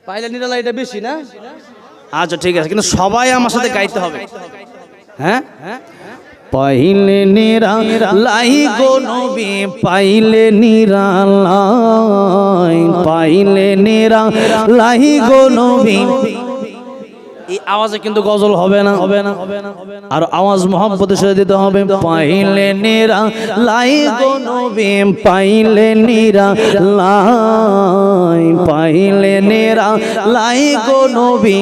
পাইলে নিরালা এটা বেশি না? আচ্ছা ঠিক আছে, কিন্তু সবাই আমার সাথে গাইতে হবে। হ্যাঁ, পাইলে নিরালাই গো নবী, পাইলে নিরালাই, পাইলে নিরালাই গো নবী। এই আওয়াজে কিন্তু গজল হবে না, আর আওয়াজ মোহাম্মদের সাথে দিতে হবে। পাইলে নিরালাই গো নবী, পাইলে নিরালাই, পাইলে নিরালাই গো নবী।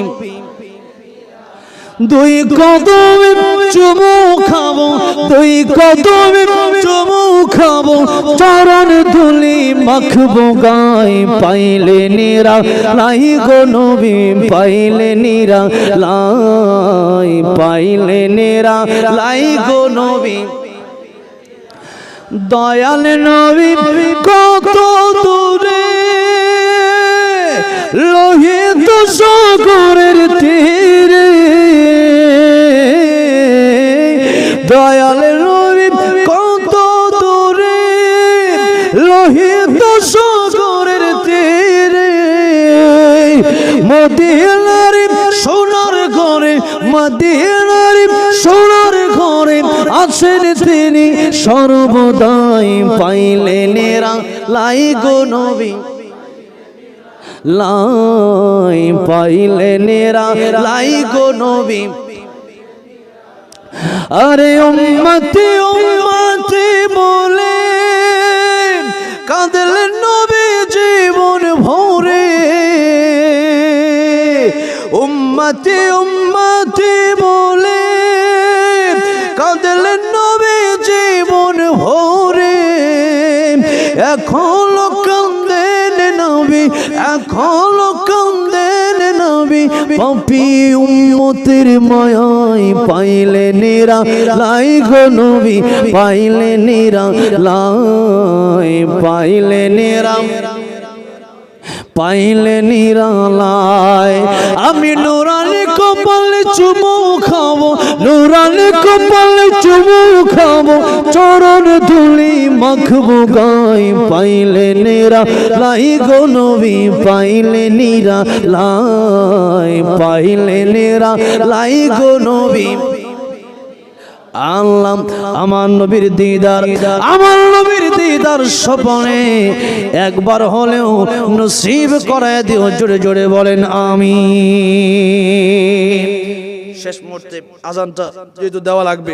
দুই কদমে চুমু খাবো, দুই কদমে চুমু খাবো, চরণ ধুলি মাখবো গায়ে। পাইলে নিরালাই গো নবী, পাইলে নিরালাই, পাইলে নিরালাই গো নবী। দয়াল নবী কত দূরে, লোহিত সাগরের তীরে, দয়াল নবী কত দূরে, লোহিত সাগরের তীরে। মদিনার সোনার ঘরে, মদিনার সোনার ঘরে আছেন তিনি সর্বদাই। পাইলে নিরালাই গো নবী, লাই, পাইলে নিরালাই গো নবী। আরে উম্মতি উম্মতি বলে কাঁদলেন নবী জীবন ভরে। উম্মতি উম্মতি বলে কাঁদলেন নবী জীবন ভরে। এখন কান্দেন নবী, এখন কান্দেন নবী, পাপী উম্মতের মায়ায়। পাইলে নিরালাই গো নবী, পাইলে নিরালাই, পাইলে নিরালাই, পাইলে নিরালাই। আমি নুরানি কপালে চুমু খাবো, নুরানি কপালে চুমু খাবো, চরণ ধুলি মাখবো গায়ে। পাইলে নিরালাই গো নবী, পাইলে নিরালাই, পাইলে নিরালাই গো নবী। আল্লাহ আমার নবীর দিদার, আমার নবীর দিদার স্বপ্নে একবার হলেও নসিব করায় দিও। জোরে জোরে বলেন আমিন। শেষ মুহূর্তে আজানটা যেহেতু দেওয়া লাগবে,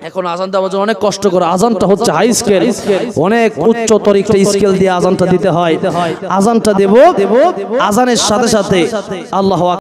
এখন আজান দেওয়ার জন্য অনেক কষ্ট করে। আজানটা হচ্ছে হাই স্কেল, অনেক উচ্চতর একটা স্কেল দিয়ে আজানটা দিতে হয়। আজানটা দেব, আজানের সাথে সাথে আল্লাহু